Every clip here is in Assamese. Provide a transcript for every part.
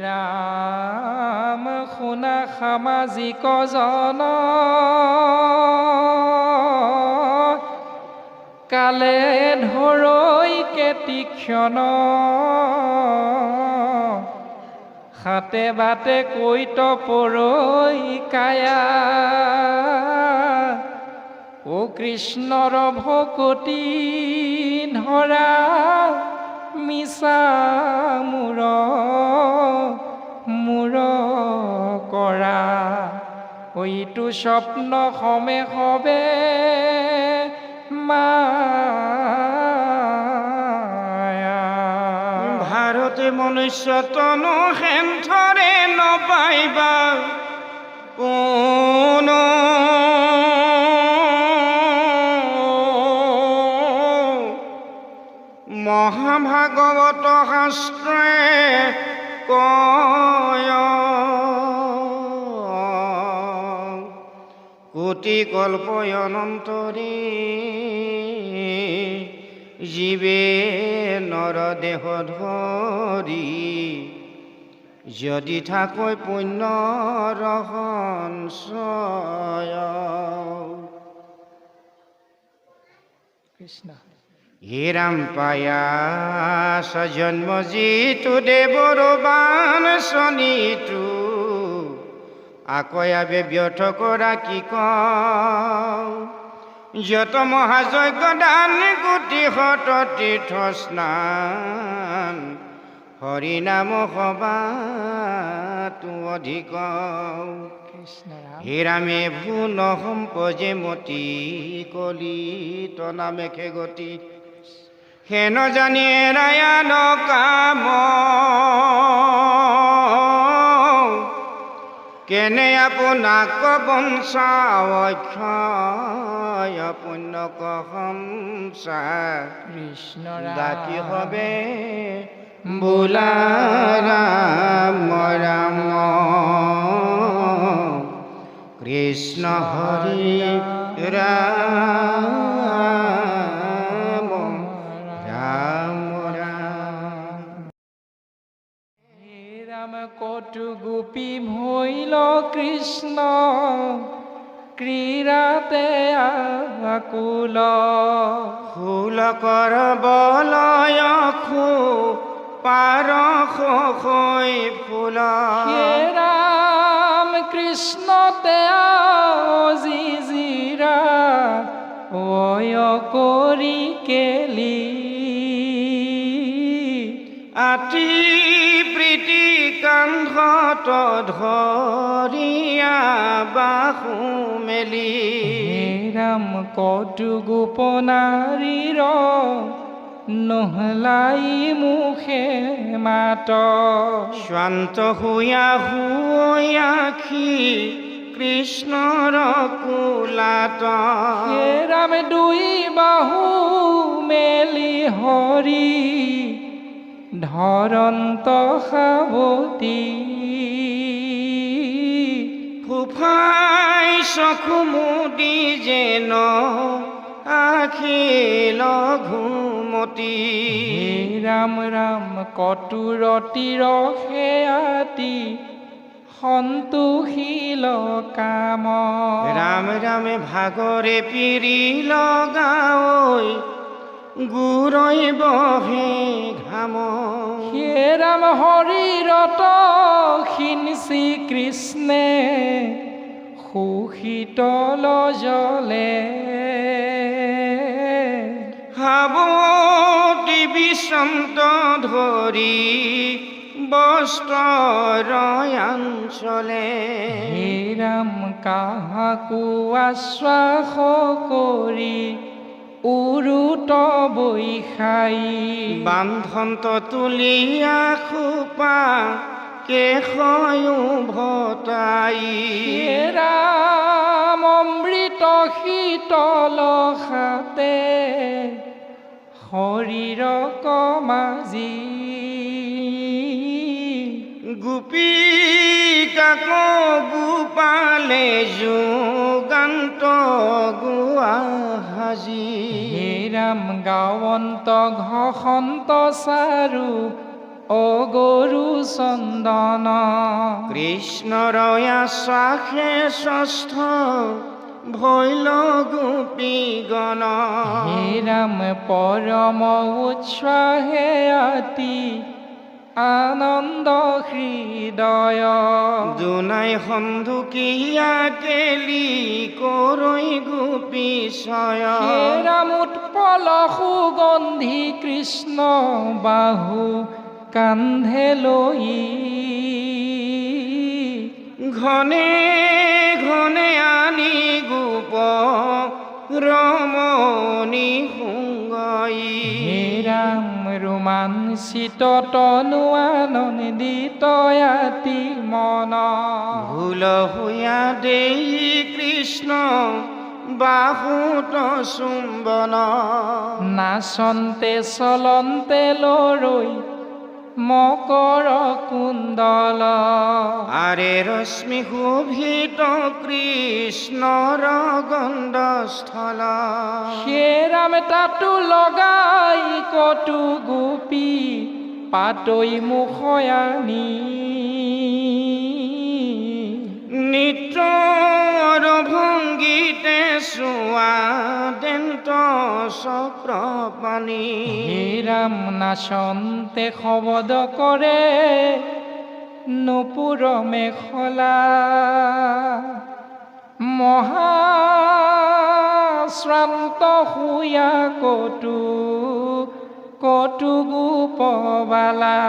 ৰাম শুনা সামাজিক জন কালে ধৰৈ কেতিক্ষণ হাতে বাটে কৈত পৰৈ কায়া ও কৃষ্ণৰ ভকতি ধৰা মিছা মূৰ কৰা ইটো স্বপ্ন সমে সবে মায়া ভাৰতে মনুষ্য তনু হেন্থৰে নপাইবা কোনো মহাভাগৱত শাস্ত্ৰে কয় কোটি কল্প অনন্তৰে জীৱে নৰ দেহ ধৰি যদি থাকৈ পুণ্যৰ সঞ্চয় কৃষ্ণ হে ৰাম পায়া সজন্ম যিটো দেৱৰ বান শনিটো আকয়াবে ব্যৰ্থ কৰা কি কওঁ যত মহাযজ্ঞ দান কোটি শত তীৰ্থ স্নান হৰি নাম সবাতো অধিক হে ৰামে ভুল সম্পজে মতি কলিত নামেখে গতি হেন জানি ৰায়ান কাম কেনে আপোনাক বঞ্চাও অক্ষয় পুণ্যক সংসা কৃষ্ণ দাতি হবে বোলা ৰাম ৰাম কৃষ্ণ হৰি ৰাম ৰাম ৰাম হে ৰাম কটু গোপী ভৈল কৃষ্ণ ক্ৰীড়াতে আকুল ফুল কৰ বলয় খু পাৰস হৈ ফুল হে ৰাম কৃষ্ণতে জিজিৰা অয় কৰি কেলি আতি প্ৰীতি কান্ধত ধৰিয়া বাহু মেলি হে ৰাম কটু গোপনাৰীৰ নহলাই মুখে মাত শান্ত হুয়া হুয়াখি কৃষ্ণৰ কোলাত হে ৰাম দুই বাহু মেলি হৰি ধৰন্ত সাৱতী ফুফাই চকু মুদি যেন আখি লঘুমতি হে ৰাম ৰাম কটুৰতি ৰসেয়াতি সন্তোষীল কাম ৰাম ৰামে ভাগৰে পিৰি লগাঐ গুৰৈ বহে ঘাম হে ৰাম হৰিৰত সিঞ্চি কৃষ্ণে সুশীতল জলে হাবতি বিচন্ত ধৰি বস্ত্ৰয়াঞ্চলে হে ৰাম কাহাকো আশ্বাস কৰি উৰুত বৈখাই বান্ধন্ত তুলিয়া খোপা কেশয়ো ভতাই হে ৰাম অমৃত শীতল হাতে শৰীৰ কমাজি গোপীকাক গোপালে যুগান্ত গোৱা হাজি হে ৰাম গাৱন্ত ঘসন্ত চাৰু অগৰু চন্দন কৃষ্ণৰ আশ্বাসে ষষ্ঠ ভৈল গোপীগণ হে ৰাম পৰম উৎসাহে আতি আনন্দ হৃদয় দুনাই সন্ধুকিয়া কেলি কৰৈ গোপীশয় হে ৰাম উৎপল সুগন্ধি কৃষ্ণ বাহু কান্ধে লৈ ঘনে ঘনে আনি গোপ ৰমণী সুংগই হে ৰাম ৰোমাঞ্চিত তনু আনন্দিত আতি মন ভুল হুয়া দেই কৃষ্ণ বাহুত চুম্বন নাচন্তে চলন্তে লৰৈ মকৰ কুণ্ডল আৰে ৰশ্মি শোভিত কৃষ্ণৰ গন্ধস্থল হে ৰাম তাতো লগাই কটু গোপী পাতৈ মুখয়ানী নিত্যৰ ভংগীতে চোৱা দেন্ত চক্ৰপাণি হে ৰাম নাচন্তে শবদ কৰে নপুৰ মেখলা মহাশ্ৰান্ত শুয়া কটু গোপবালা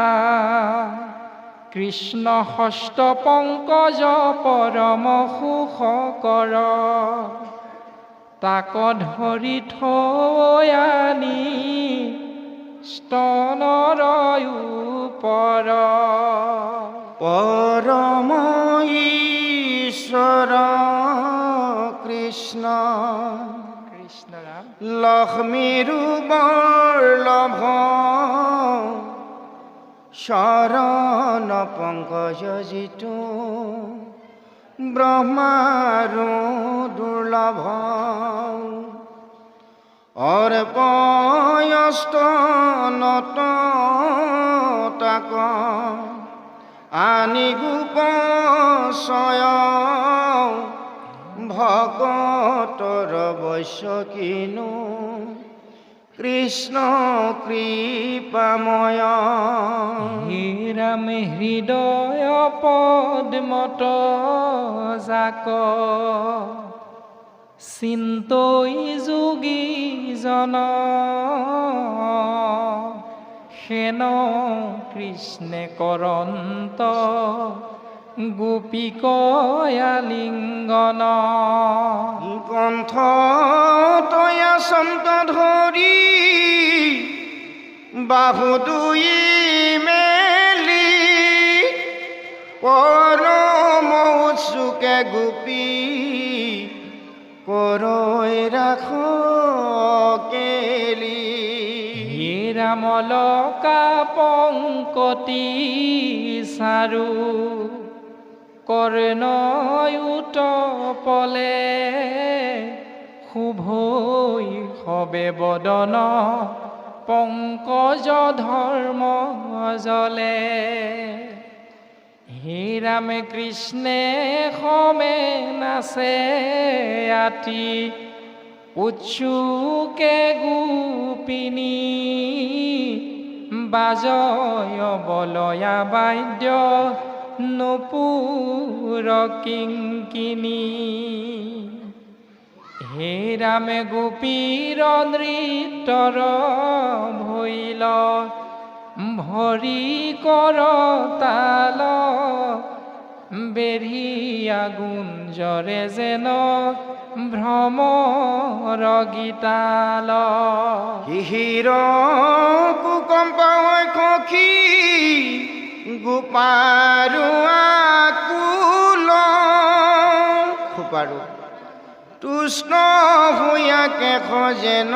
কৃষ্ণ হস্ত পংকজ পৰম সুখকৰ তাক ধৰি থৈ আনি স্তনৰ ওপৰ পৰম ঈশ্বৰ কৃষ্ণ কৃষ্ণ ৰাম লক্ষ্মীৰো বল্লভ শৰণ পংকজ জিতু ব্ৰহ্মাৰো দুৰ্লভ অৰ্পয়স্ত নত তাক আনি গোপশয় ভকতৰ বৈশ্য কিনো কৃষ্ণ কৃপাময় হে ৰাম হৃদয় পদ্মত জাক চিন্তই যোগী জন সেন কৃষ্ণে কৰন্ত গোপীকয়ালিংগন কণ্ঠ তয়া চন্ত ধৰি বাহু দুই মেলি পৰম উৎসুকে গোপী কৰৈ ৰাখ কেলি হে ৰামলকা পংকতি চাৰু কৰ্ণয়ুত পলে শুভৈ হবে বদন পংকজ ধৰ্ম জলে হে ৰাম কৃষ্ণে সমে নাচে আতি উৎসুকে গোপিনী বাজয় বলয়া বাদ্য নপুৰ কিংকিনী হে ৰাম গোপীৰ নৃত্যৰ ভৈল ভৰি কৰ তাল বেৰিয়া গুঞ্জৰে যেন ভ্ৰমৰ গীতাল হিহিৰ কুকম্প হৈ সখী গোপাৰো আকুল খোপাৰো তুষ্ট হৈয়াকে খজেন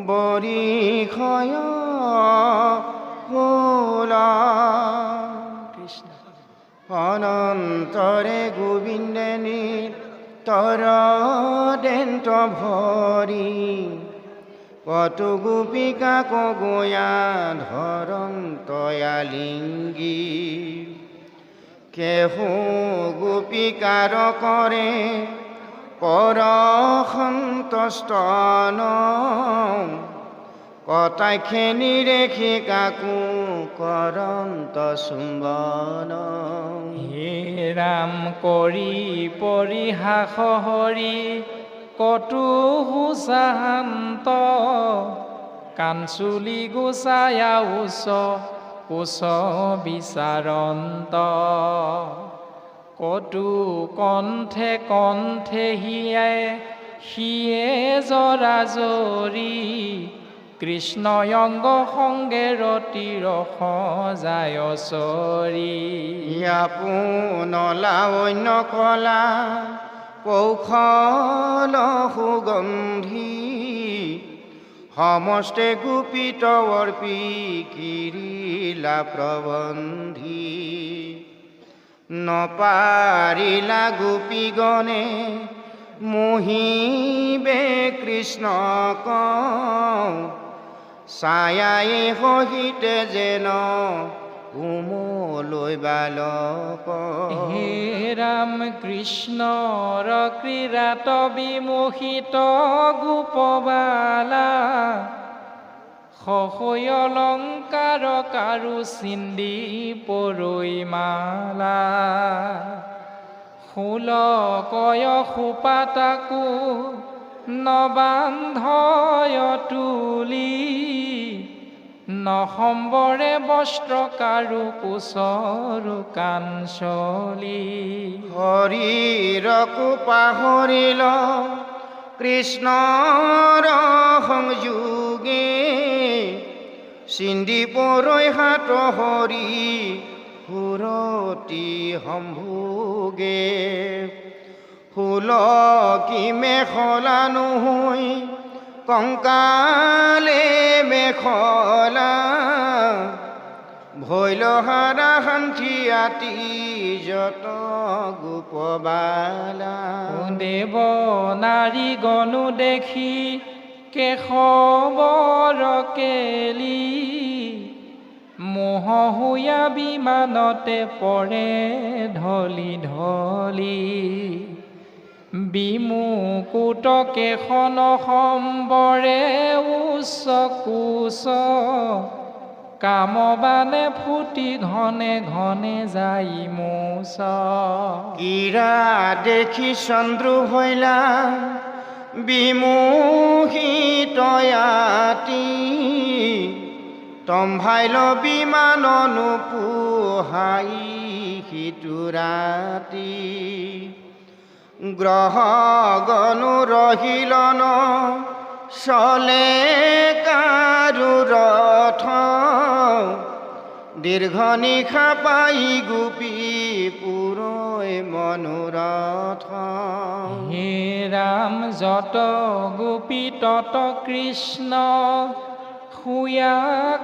বৰিষয় ফুল কৃষ্ণ অনন্তৰে গোবিন্দে তৰ দেন্ত ভৰি কত গোপিকা কগয়া ধৰন তয়ালিঙ্গী কেহ গোপিকাৰ কৰে পৰ সন্তস্তন কটাক্ষেনি ৰেখি কাকো কৰন্ত চুম্বন হে ৰাম কৰি পৰিহাস হৰি কটু হুচাহান্ত কাঞ্চুলি গুচায়া উচ কুচ বিচাৰন্ত কটু কণ্ঠে কণ্ঠে হিয়াই সিয়ে জৰা জৰি কৃষ্ণয়ংগ সংগে ৰতি ৰস যায় চৰি ইয়াপোনলা অন্য কলা কৌশল সুগন্ধি সমস্তে গোপিত অৰ্পি কিৰিলা প্ৰবন্ধি নপাৰিলা গোপীগণে মোহিবে কৃষ্ণক ছায়াই সহিতে যেন কোমলৈ বালক হে ৰাম কৃষ্ণৰ ক্ৰীড়াত বিমোহিত গোপবালা সহৈ অলংকাৰ কাৰু চিন্দি পৰৈ মালা ষোলকয় সোপাতাকো নবান্ধয় তুলি নহম্বৰে বস্ত্ৰ কাৰু কুচৰু কাঞ্চলি শৰীৰকো পাহৰিল কৃষ্ণৰ সংযোগে চিন্দি পৰৈ হাত হৰি সুৰতি সম্ভোগে ফুলকি মেখলা নহৈ কংকালে মেখলা ভৈলহাৰা শান্তি আতি যত গোপবালা দেৱ নাৰী গণু দেখি কেশৱৰ কেলি মোহ হুয়া বিমানতে পৰে ঢলি ঢলি বিমুকুট কেশন সম্বৰে উচ্চ কুচ কামবানে ফুটি ঘনে ঘনে যাই মোচ ইৰা দেখি চন্দ্ৰু হৈলা বিমোহিতয়াতি তম্ভাইল বিমাননো পোহাই সিটো ৰাতি গ্ৰহ গণু ৰহিলন চলে কাৰু ৰথ দীৰ্ঘ নিশা পাই গোপী পুৰৈ মনোৰথ হে ৰাম যত গোপী তত কৃষ্ণ শুয়া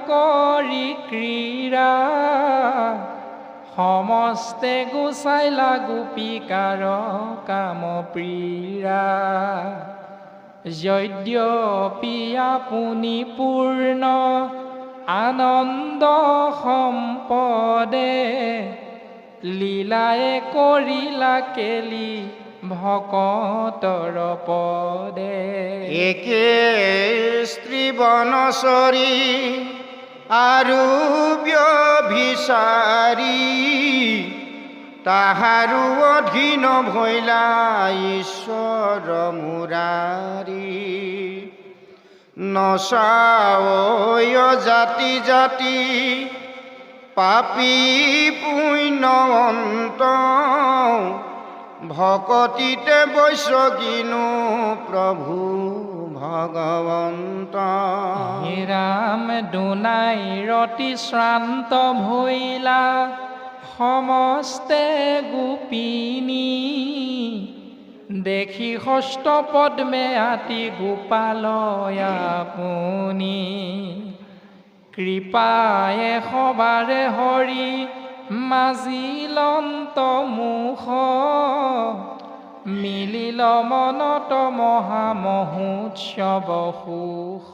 কৰি ক্ৰীড়া সমস্তে গুচাইলা গোপিকাৰ কাম প্ৰীড়া যদ্যপি আপুনি পূৰ্ণ আনন্দ সম্পদে লীলায়ে কৰিলা কেলি ভকতৰ পদে একে স্ত্ৰী বনচৰী আৰু ব্যভিচাৰী তাহাৰো অধীন ভৈলা ঈশ্বৰ মুৰাৰী নচাৱয় জাতি জাতি পাপী পুণ্যৱন্ত ভকতিতে বৈশগিনো প্ৰভু ভগৱন্ত হে ৰাম দুনাই ৰতি শ্ৰান্ত ভৈলা সমস্তে গোপিনী দেখি হস্ত পদ্মে আতি গোপালয় আপুনি কৃপায়ে সবাৰে হৰি মাজিলন্ত মুখ মিলিল মনত মহামহোৎসৱ সুখ